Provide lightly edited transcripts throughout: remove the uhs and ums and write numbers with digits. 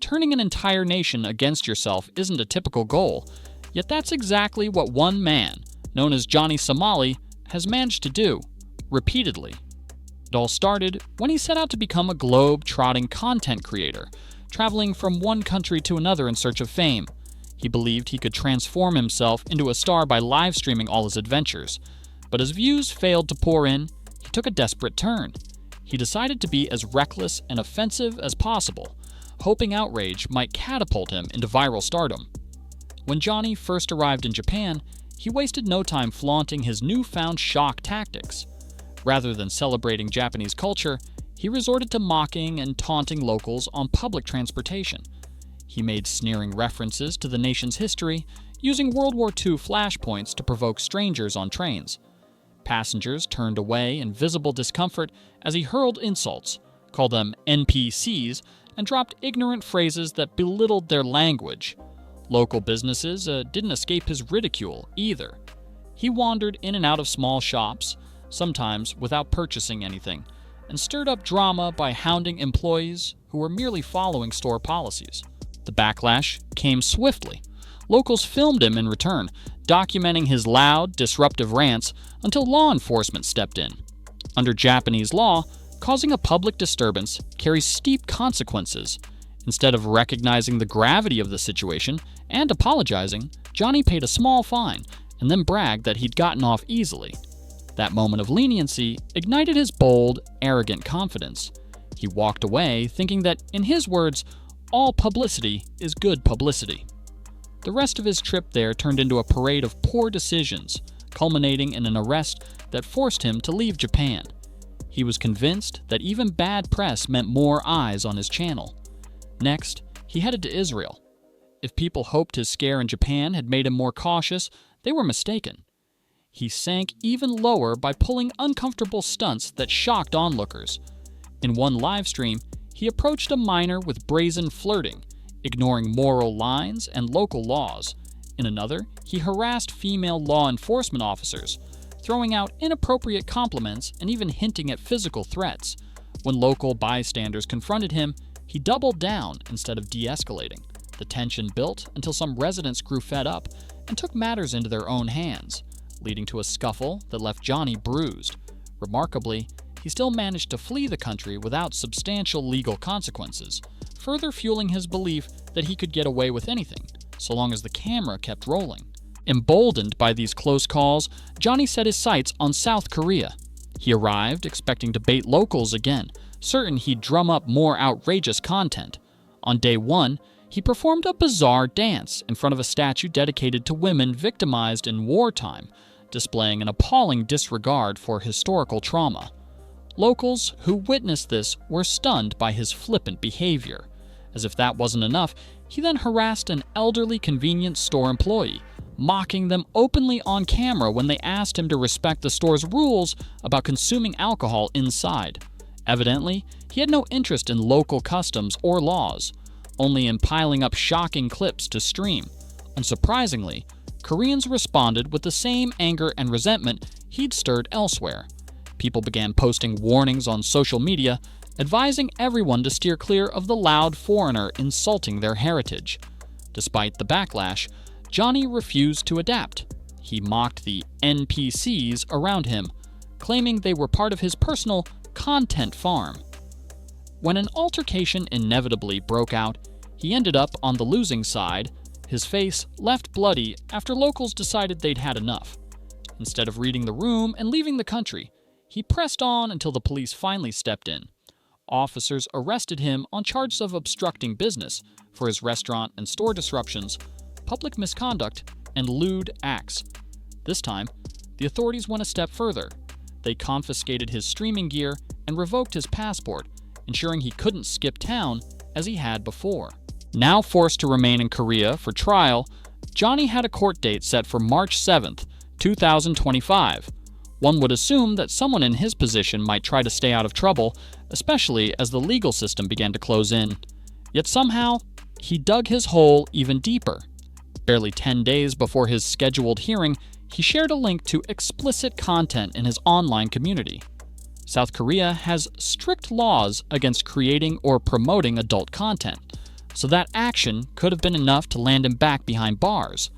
turning an entire nation against yourself isn't a typical goal, yet that's exactly what one man, known as Johnny Somali, has managed to do, repeatedly. It all started when he set out to become a globe-trotting content creator, traveling from one country to another in search of fame. He believed he could transform himself into a star by live streaming all his adventures, but as views failed to pour in, he took a desperate turn. He decided to be as reckless and offensive as possible, hoping outrage might catapult him into viral stardom. When Johnny first arrived in Japan, he wasted no time flaunting his newfound shock tactics. Rather than celebrating Japanese culture, he resorted to mocking and taunting locals on public transportation. He made sneering references to the nation's history, using World War II flashpoints to provoke strangers on trains. Passengers turned away in visible discomfort as he hurled insults, called them NPCs, and dropped ignorant phrases that belittled their language. Local businesses didn't escape his ridicule either. He wandered in and out of small shops, sometimes without purchasing anything, and stirred up drama by hounding employees who were merely following store policies. The backlash came swiftly. Locals filmed him in return, documenting his loud, disruptive rants until law enforcement stepped in. Under Japanese law, causing a public disturbance carries steep consequences. Instead of recognizing the gravity of the situation and apologizing, Johnny paid a small fine and then bragged that he'd gotten off easily. That moment of leniency ignited his bold, arrogant confidence. He walked away thinking that, in his words, all publicity is good publicity. The rest of his trip there turned into a parade of poor decisions, culminating in an arrest that forced him to leave Japan. He was convinced that even bad press meant more eyes on his channel. Next, he headed to Israel. If people hoped his scare in Japan had made him more cautious, they were mistaken. He sank even lower by pulling uncomfortable stunts that shocked onlookers. In one live stream, he approached a minor with brazen flirting, ignoring moral lines and local laws. In another, he harassed female law enforcement officers, throwing out inappropriate compliments and even hinting at physical threats. When local bystanders confronted him, he doubled down instead of de-escalating. The tension built until some residents grew fed up and took matters into their own hands, leading to a scuffle that left Johnny bruised. Remarkably, he still managed to flee the country without substantial legal consequences, further fueling his belief that he could get away with anything, so long as the camera kept rolling. Emboldened by these close calls, Johnny set his sights on South Korea. He arrived expecting to bait locals again, certain he'd drum up more outrageous content. On day one, he performed a bizarre dance in front of a statue dedicated to women victimized in wartime, displaying an appalling disregard for historical trauma. Locals who witnessed this were stunned by his flippant behavior. As if that wasn't enough, he then harassed an elderly convenience store employee, mocking them openly on camera when they asked him to respect the store's rules about consuming alcohol inside. Evidently, he had no interest in local customs or laws, only in piling up shocking clips to stream. Unsurprisingly, Koreans responded with the same anger and resentment he'd stirred elsewhere. People began posting warnings on social media, advising everyone to steer clear of the loud foreigner insulting their heritage. Despite the backlash, Johnny refused to adapt. He mocked the NPCs around him, claiming they were part of his personal content farm. When an altercation inevitably broke out, he ended up on the losing side, his face left bloody after locals decided they'd had enough. Instead of reading the room and leaving the country, he pressed on until the police finally stepped in. Officers arrested him on charges of obstructing business for his restaurant and store disruptions, public misconduct, and lewd acts. This time, the authorities went a step further. They confiscated his streaming gear and revoked his passport, ensuring he couldn't skip town as he had before. Now forced to remain in Korea for trial, Johnny had a court date set for March 7th, 2025. One would assume that someone in his position might try to stay out of trouble, especially as the legal system began to close in. Yet somehow, he dug his hole even deeper. Barely 10 days before his scheduled hearing, he shared a link to explicit content in his online community. South Korea has strict laws against creating or promoting adult content, so that action could have been enough to land him back behind bars.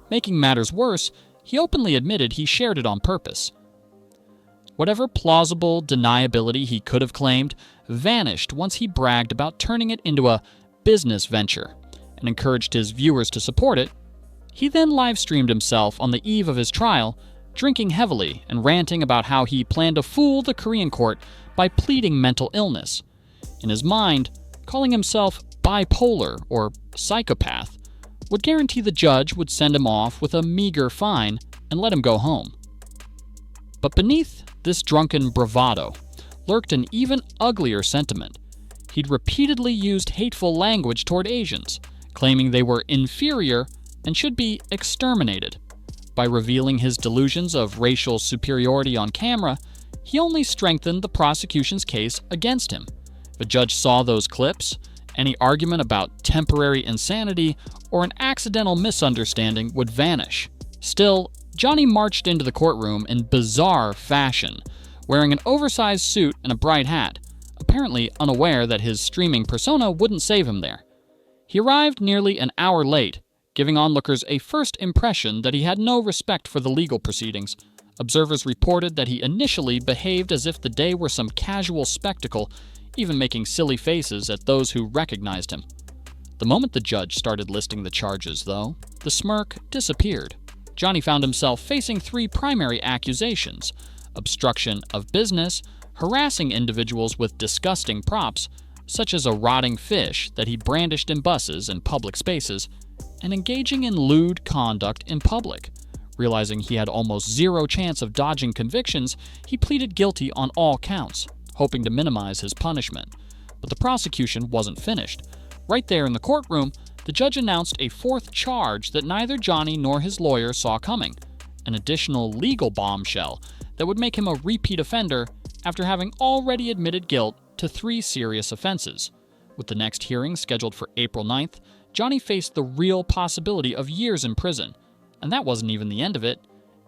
Making matters worse, he openly admitted he shared it on purpose. Whatever plausible deniability he could have claimed vanished once he bragged about turning it into a business venture and encouraged his viewers to support it. He then live-streamed himself on the eve of his trial, drinking heavily and ranting about how he planned to fool the Korean court by pleading mental illness. In his mind, calling himself bipolar or psychopath would guarantee the judge would send him off with a meager fine and let him go home. But beneath this drunken bravado lurked an even uglier sentiment. He'd repeatedly used hateful language toward Asians, claiming they were inferior and should be exterminated. By revealing his delusions of racial superiority on camera, he only strengthened the prosecution's case against him. If a judge saw those clips, any argument about temporary insanity or an accidental misunderstanding would vanish. Still, Johnny marched into the courtroom in bizarre fashion, wearing an oversized suit and a bright hat, apparently unaware that his streaming persona wouldn't save him there. He arrived nearly an hour late, giving onlookers a first impression that he had no respect for the legal proceedings. Observers reported that he initially behaved as if the day were some casual spectacle, even making silly faces at those who recognized him. The moment the judge started listing the charges, though, the smirk disappeared. Johnny found himself facing 3 primary accusations: obstruction of business, harassing individuals with disgusting props, such as a rotting fish that he brandished in buses and public spaces, and engaging in lewd conduct in public. Realizing he had almost zero chance of dodging convictions, he pleaded guilty on all counts, hoping to minimize his punishment. But the prosecution wasn't finished. Right there in the courtroom, the judge announced a 4th charge that neither Johnny nor his lawyer saw coming, an additional legal bombshell that would make him a repeat offender after having already admitted guilt to 3 serious offenses. With the next hearing scheduled for April 9th, Johnny faced the real possibility of years in prison. And that wasn't even the end of it.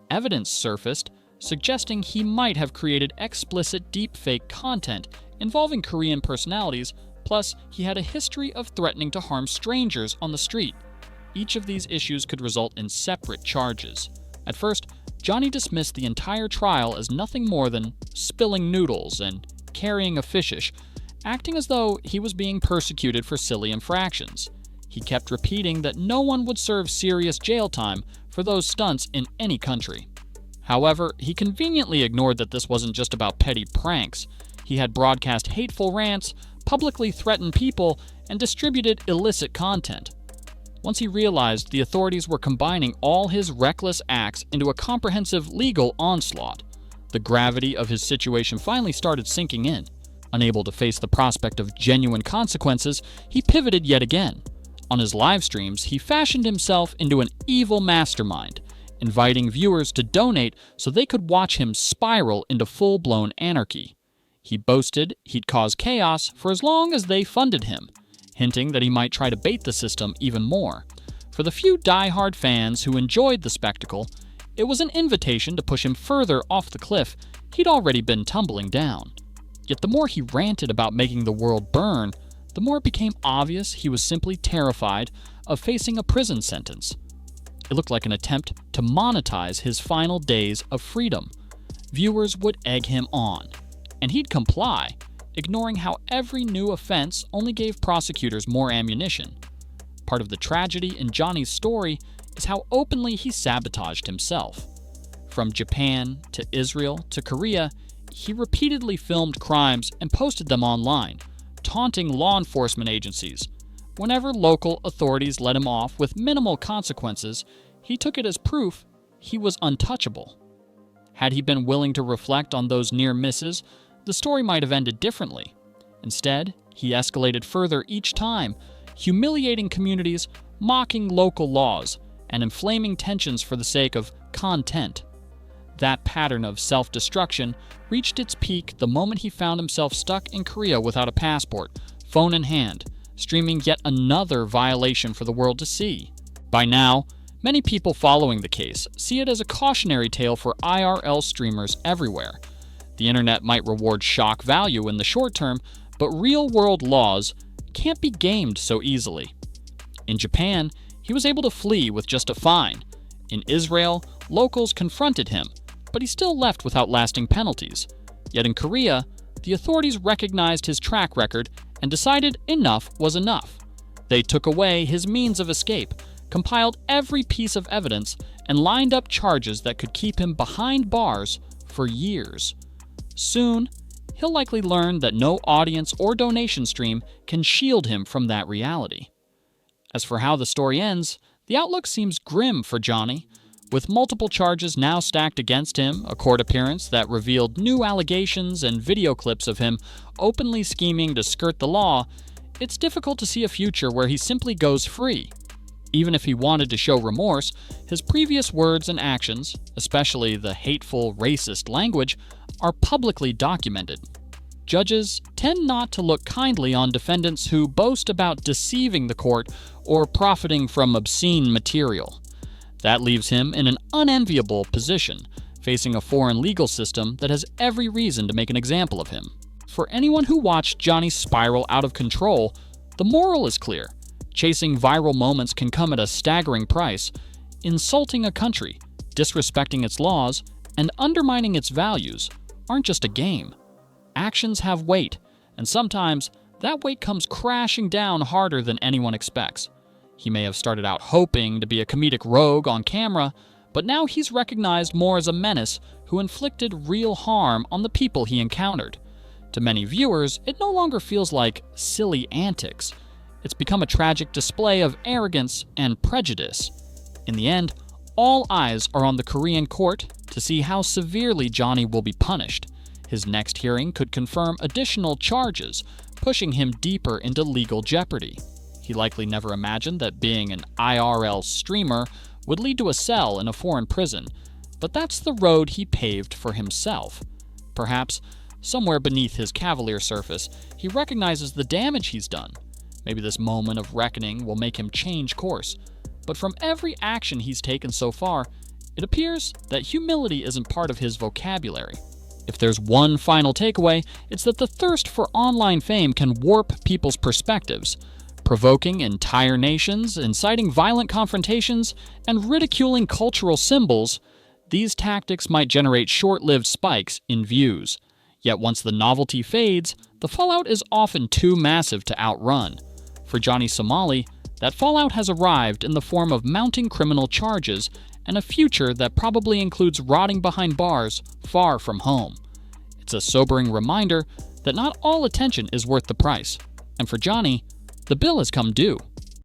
Evidence surfaced suggesting he might have created explicit deepfake content involving Korean personalities, plus he had a history of threatening to harm strangers on the street. Each of these issues could result in separate charges. At first, Johnny dismissed the entire trial as nothing more than spilling noodles and carrying a fishish, acting as though he was being persecuted for silly infractions. He kept repeating that no one would serve serious jail time for those stunts in any country. However, he conveniently ignored that this wasn't just about petty pranks. He had broadcast hateful rants, publicly threatened people, and distributed illicit content. Once he realized the authorities were combining all his reckless acts into a comprehensive legal onslaught, the gravity of his situation finally started sinking in. Unable to face the prospect of genuine consequences, he pivoted yet again. On his live streams, he fashioned himself into an evil mastermind, inviting viewers to donate so they could watch him spiral into full-blown anarchy. He boasted he'd cause chaos for as long as they funded him, hinting that he might try to bait the system even more. For the few die-hard fans who enjoyed the spectacle, it was an invitation to push him further off the cliff he'd already been tumbling down. Yet the more he ranted about making the world burn, the more it became obvious he was simply terrified of facing a prison sentence. It looked like an attempt to monetize his final days of freedom. Viewers would egg him on, and he'd comply, ignoring how every new offense only gave prosecutors more ammunition. Part of the tragedy in Johnny's story is how openly he sabotaged himself. From Japan to Israel to Korea, he repeatedly filmed crimes and posted them online, taunting law enforcement agencies. Whenever local authorities let him off with minimal consequences, he took it as proof he was untouchable. Had he been willing to reflect on those near misses, the story might have ended differently. Instead, he escalated further each time, humiliating communities, mocking local laws, and inflaming tensions for the sake of content. That pattern of self-destruction reached its peak the moment he found himself stuck in Korea without a passport, phone in hand, streaming yet another violation for the world to see. By now, many people following the case see it as a cautionary tale for IRL streamers everywhere. The internet might reward shock value in the short term, but real-world laws can't be gamed so easily. In Japan, he was able to flee with just a fine. In Israel, locals confronted him, but he still left without lasting penalties. Yet in Korea, the authorities recognized his track record and decided enough was enough. They took away his means of escape, compiled every piece of evidence, and lined up charges that could keep him behind bars for years. Soon, he'll likely learn that no audience or donation stream can shield him from that reality. As for how the story ends, the outlook seems grim for Johnny. With multiple charges now stacked against him, a court appearance that revealed new allegations and video clips of him openly scheming to skirt the law, it's difficult to see a future where he simply goes free. Even if he wanted to show remorse, his previous words and actions, especially the hateful, racist language, are publicly documented. Judges tend not to look kindly on defendants who boast about deceiving the court or profiting from obscene material. That leaves him in an unenviable position, facing a foreign legal system that has every reason to make an example of him. For anyone who watched Johnny spiral out of control, the moral is clear. Chasing viral moments can come at a staggering price. Insulting a country, disrespecting its laws, and undermining its values aren't just a game. Actions have weight, and sometimes that weight comes crashing down harder than anyone expects. He may have started out hoping to be a comedic rogue on camera, but now he's recognized more as a menace who inflicted real harm on the people he encountered. To many viewers, it no longer feels like silly antics. It's become a tragic display of arrogance and prejudice. In the end, all eyes are on the Korean court to see how severely Johnny will be punished. His next hearing could confirm additional charges, pushing him deeper into legal jeopardy. He likely never imagined that being an IRL streamer would lead to a cell in a foreign prison, but that's the road he paved for himself. Perhaps, somewhere beneath his cavalier surface, he recognizes the damage he's done. Maybe this moment of reckoning will make him change course. But from every action he's taken so far, it appears that humility isn't part of his vocabulary. If there's one final takeaway, it's that the thirst for online fame can warp people's perspectives, provoking entire nations, inciting violent confrontations, and ridiculing cultural symbols. These tactics might generate short-lived spikes in views. Yet once the novelty fades, the fallout is often too massive to outrun. For Johnny Somali, that fallout has arrived in the form of mounting criminal charges and a future that probably includes rotting behind bars far from home. It's a sobering reminder that not all attention is worth the price. And for Johnny, the bill has come due.